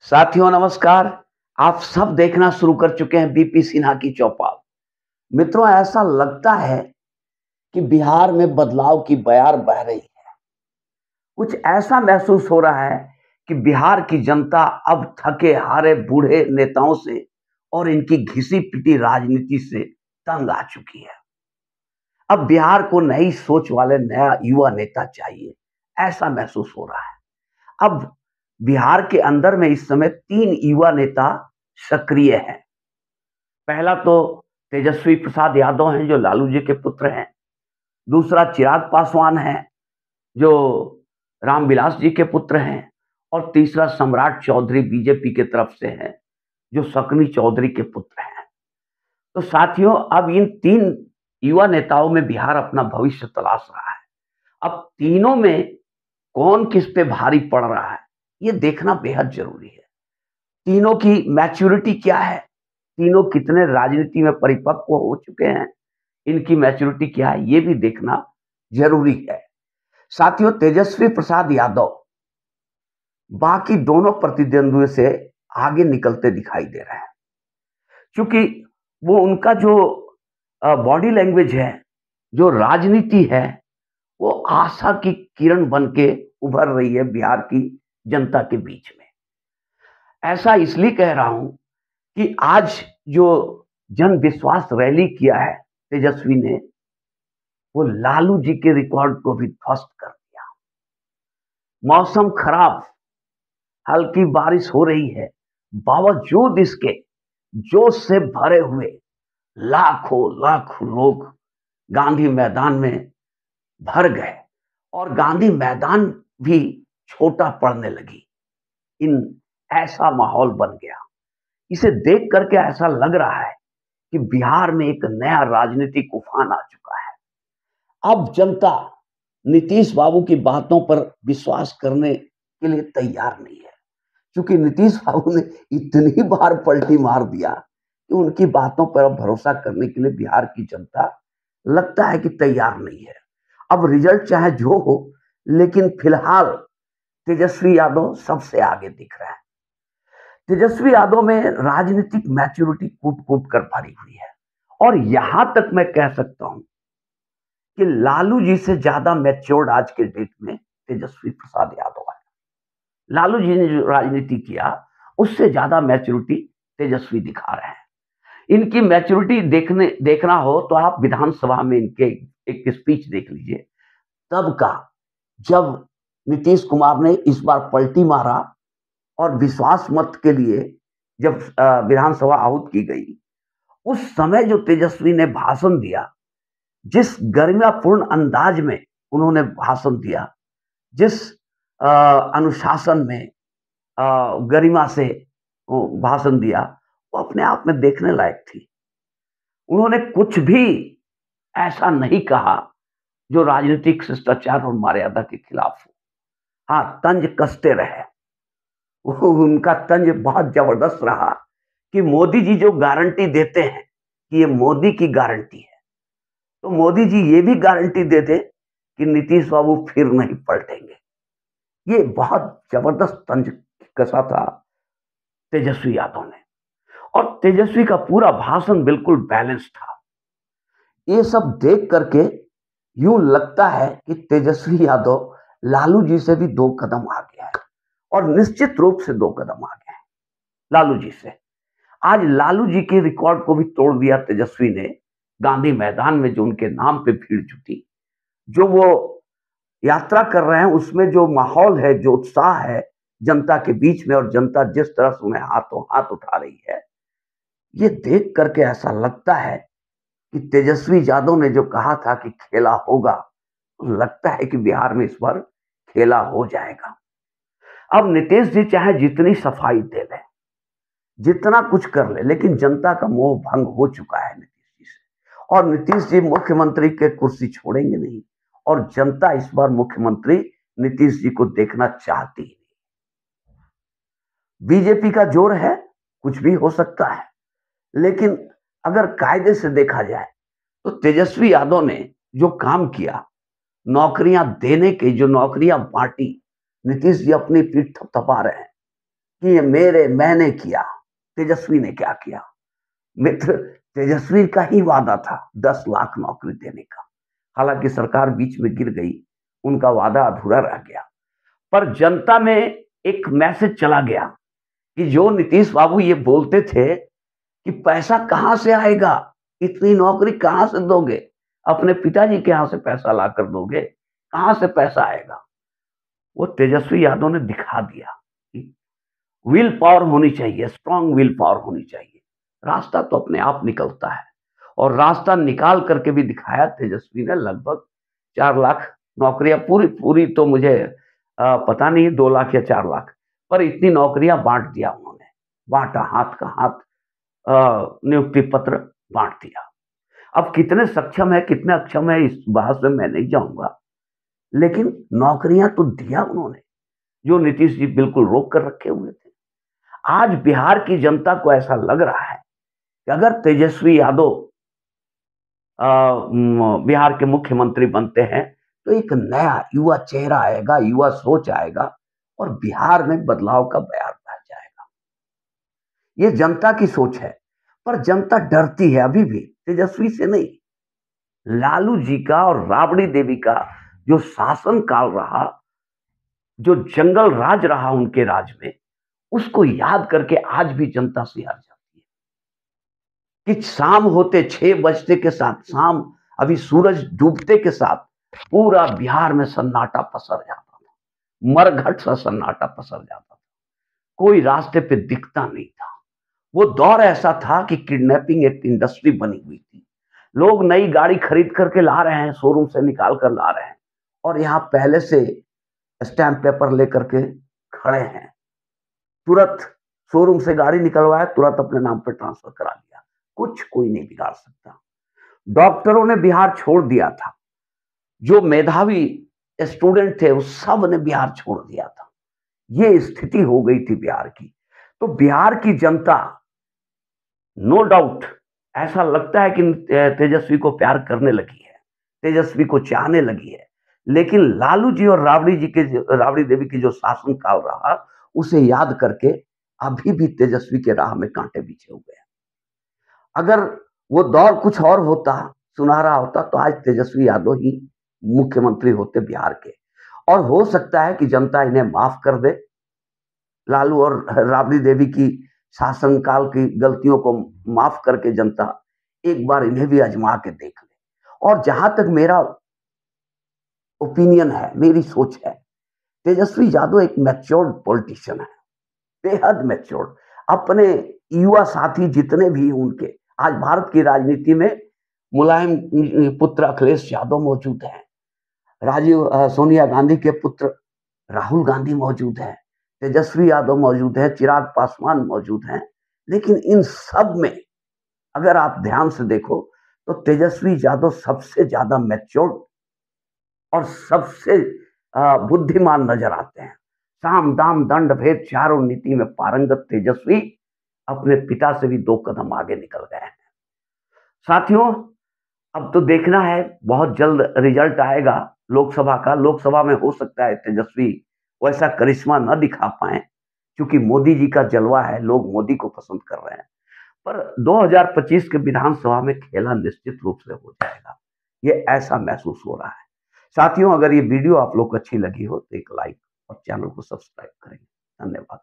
साथियों नमस्कार। आप सब देखना शुरू कर चुके हैं बीपी सिन्हा की चौपाल। मित्रों, ऐसा लगता है कि बिहार में बदलाव की बयार बह रही है। कुछ ऐसा महसूस हो रहा है कि बिहार की जनता अब थके हारे बूढ़े नेताओं से और इनकी घिसी पिटी राजनीति से तंग आ चुकी है। अब बिहार को नई सोच वाले नया युवा नेता चाहिए, ऐसा महसूस हो रहा है। अब बिहार के अंदर में इस समय 3 युवा नेता सक्रिय हैं। पहला तो तेजस्वी प्रसाद यादव हैं जो लालू जी के पुत्र हैं। दूसरा चिराग पासवान हैं जो रामविलास जी के पुत्र हैं। और तीसरा सम्राट चौधरी बीजेपी की तरफ से हैं जो शकुनी चौधरी के पुत्र हैं। तो साथियों, अब इन 3 युवा नेताओं में बिहार अपना भविष्य तलाश रहा है। अब तीनों में कौन किस पे भारी पड़ रहा है, ये देखना बेहद जरूरी है। तीनों की मैच्योरिटी क्या है, तीनों कितने राजनीति में परिपक्व हो चुके हैं, इनकी मैच्योरिटी क्या है, ये भी देखना जरूरी है। साथियों, तेजस्वी प्रसाद यादव बाकी दोनों प्रतिद्वंद्वियों से आगे निकलते दिखाई दे रहे हैं, क्योंकि वो उनका जो बॉडी लैंग्वेज है, जो राजनीति है, वो आशा की किरण बन के उभर रही है बिहार की जनता के बीच में। ऐसा इसलिए कह रहा हूं कि आज जो जन विश्वास रैली किया है तेजस्वी ने, वो लालू जी के रिकॉर्ड को भी ध्वस्त कर दिया। मौसम खराब, हल्की बारिश हो रही है, बावजूद इसके जोश से भरे हुए लाखों लाखों लोग गांधी मैदान में भर गए और गांधी मैदान भी छोटा पड़ने लगी। इन ऐसा माहौल बन गया। इसे देख करके ऐसा लग रहा है कि बिहार में एक नया राजनीतिक उफान आ चुका है। अब जनता नीतीश बाबू की बातों पर विश्वास करने के लिए तैयार नहीं है, क्योंकि नीतीश बाबू ने इतनी बार पलटी मार दिया कि उनकी बातों पर अब भरोसा करने के लिए बिहार की जनता लगता है कि तैयार नहीं है। अब रिजल्ट चाहे जो हो, लेकिन फिलहाल तेजस्वी यादव सबसे आगे दिख रहा है। तेजस्वी यादव में राजनीतिक मैच्योरिटी कूट कूट कर भरी हुई है। और यहां तक मैं कह सकता हूं कि लालू जी से ज्यादा मैच्योर्ड आज के डेट में तेजस्वी प्रसाद यादव है। लालू जी ने जो राजनीति किया, उससे ज्यादा मैच्योरिटी तेजस्वी दिखा रहे हैं। इनकी मैच्योरिटी देखना हो तो आप विधानसभा में इनके एक स्पीच देख लीजिए, तब का, जब नीतीश कुमार ने इस बार पलटी मारा और विश्वास मत के लिए जब विधानसभा आहूत की गई, उस समय जो तेजस्वी ने भाषण दिया, जिस गरिमापूर्ण अंदाज में उन्होंने भाषण दिया, जिस अनुशासन में गरिमा से भाषण दिया, वो अपने आप में देखने लायक थी। उन्होंने कुछ भी ऐसा नहीं कहा जो राजनीतिक शिष्टाचार और मर्यादा के खिलाफ हो। हाँ, तंज कसते रहे। उनका तंज बहुत जबरदस्त रहा कि मोदी जी जो गारंटी देते हैं कि ये मोदी की गारंटी है, तो मोदी जी ये भी गारंटी दे दे कि नीतीश बाबू फिर नहीं पलटेंगे। ये बहुत जबरदस्त तंज कसा था तेजस्वी यादव ने। और तेजस्वी का पूरा भाषण बिल्कुल बैलेंस था। ये सब देख करके यूं लगता है कि तेजस्वी यादव लालू जी से भी 2 कदम आगे है, और निश्चित रूप से 2 कदम आगे है लालू जी से। आज लालू जी के रिकॉर्ड को भी तोड़ दिया तेजस्वी ने। गांधी मैदान में जो उनके नाम पे भीड़ जुटी, जो वो यात्रा कर रहे हैं, उसमें जो माहौल है, जो उत्साह है जनता के बीच में, और जनता जिस तरह से उन्हें हाथों हाथ उठा रही है, ये देख करके ऐसा लगता है कि तेजस्वी यादव ने जो कहा था कि खेला होगा, तो लगता है कि बिहार में इस बार खेला हो जाएगा। अब नीतीश जी चाहे जितनी सफाई दे लें, जितना कुछ कर ले, लेकिन जनता का मोह भंग हो चुका है नीतीश जी से। और नीतीश जी मुख्यमंत्री के कुर्सी छोड़ेंगे नहीं, और जनता इस बार मुख्यमंत्री नीतीश जी को देखना चाहती ही नहीं। बीजेपी का जोर है, कुछ भी हो सकता है, लेकिन अगर कायदे से देखा जाए तो तेजस्वी यादव ने जो काम किया, नौकरियां देने के, जो नौकरियां बांटी, नीतीश जी अपनी पीठ थपथपा रहे हैं कि ये मैंने किया। तेजस्वी ने क्या किया? मित्र, तेजस्वी का ही वादा था 10 लाख नौकरी देने का। हालांकि सरकार बीच में गिर गई, उनका वादा अधूरा रह गया। पर जनता में एक मैसेज चला गया कि जो नीतीश बाबू ये बोलते थे कि पैसा कहां से आएगा, इतनी नौकरी कहां से दोगे, अपने पिताजी के यहां से पैसा लाकर दोगे, कहां से पैसा आएगा? वो तेजस्वी यादव ने दिखा दिया कि विल पावर होनी चाहिए, स्ट्रांग विल पावर होनी चाहिए। रास्ता तो अपने आप निकलता है, और रास्ता निकाल करके भी दिखाया तेजस्वी ने। लगभग 4 लाख नौकरियां, पूरी पूरी तो मुझे पता नहीं 2 लाख या 4 लाख, पर इतनी नौकरियां बांट दिया उन्होंने। बांटा, हाथ का हाथ, नियुक्ति पत्र बांट दिया। अब कितने सक्षम है कितने अक्षम है इस बात में मैं नहीं जाऊंगा, लेकिन नौकरियां तो दिया उन्होंने, जो नीतीश जी बिल्कुल रोक कर रखे हुए थे। आज बिहार की जनता को ऐसा लग रहा है कि अगर तेजस्वी यादव बिहार के मुख्यमंत्री बनते हैं तो एक नया युवा चेहरा आएगा, युवा सोच आएगा, और बिहार में बदलाव का बयार बह जाएगा। ये जनता की सोच है, पर जनता डरती है अभी भी, तेजस्वी से नहीं। लालू जी का और राबड़ी देवी का जो शासन काल रहा, जो जंगल राज रहा उनके राज में, उसको याद करके आज भी जनता सिहर जाती है कि शाम होते 6 बजते के साथ, शाम अभी सूरज डूबते के साथ पूरा बिहार में सन्नाटा पसर जाता था, मरघट सा सन्नाटा पसर जाता था, कोई रास्ते पे दिखता नहीं था। वो दौर ऐसा था कि किडनैपिंग एक इंडस्ट्री बनी हुई थी। लोग नई गाड़ी खरीद करके ला रहे हैं, शोरूम से निकाल कर ला रहे हैं, और यहाँ पहले से स्टैंप पेपर लेकर के खड़े हैं। तुरंत शोरूम से गाड़ी निकलवाया, तुरंत अपने नाम पे ट्रांसफर करा लिया, कुछ कोई नहीं बिगाड़ सकता। डॉक्टरों ने बिहार छोड़ दिया था, जो मेधावी स्टूडेंट थे उस सब ने बिहार छोड़ दिया था। ये स्थिति हो गई थी बिहार की। तो बिहार की जनता, नो डाउट, ऐसा लगता है कि तेजस्वी को प्यार करने लगी है, तेजस्वी को चाहने लगी है। लेकिन लालू जी और राबड़ी देवी की जो शासन काल रहा, उसे याद करके अभी भी तेजस्वी के राह में कांटे बिछे हुए हैं। अगर वो दौर कुछ और होता, सुनहरा होता, तो आज तेजस्वी यादव ही मुख्यमंत्री होते बिहार के। और हो सकता है कि जनता इन्हें माफ कर दे, लालू और राबड़ी देवी की शासनकाल की गलतियों को माफ करके जनता एक बार इन्हें भी आजमा के देख ले। और जहां तक मेरा ओपिनियन है, मेरी सोच है, तेजस्वी यादव एक मैच्योर्ड पॉलिटिशियन है, बेहद मैच्योर्ड। अपने युवा साथी जितने भी उनके, आज भारत की राजनीति में मुलायम पुत्र अखिलेश यादव मौजूद हैं, सोनिया गांधी के पुत्र राहुल गांधी मौजूद हैं, तेजस्वी यादव मौजूद है, चिराग पासवान मौजूद हैं। लेकिन इन सब में अगर आप ध्यान से देखो तो तेजस्वी यादव सबसे ज्यादा मैच्योर्ड और सबसे बुद्धिमान नजर आते हैं। साम दाम दंड भेद चारों नीति में पारंगत तेजस्वी अपने पिता से भी 2 कदम आगे निकल गए हैं। साथियों, अब तो देखना है, बहुत जल्द रिजल्ट आएगा लोकसभा का। लोकसभा में हो सकता है तेजस्वी वैसा करिश्मा न दिखा पाए, क्योंकि मोदी जी का जलवा है, लोग मोदी को पसंद कर रहे हैं। पर 2025 के विधानसभा में खेला निश्चित रूप से हो जाएगा, ये ऐसा महसूस हो रहा है। साथियों, अगर ये वीडियो आप लोग को अच्छी लगी हो तो एक लाइक और चैनल को सब्सक्राइब करें। धन्यवाद।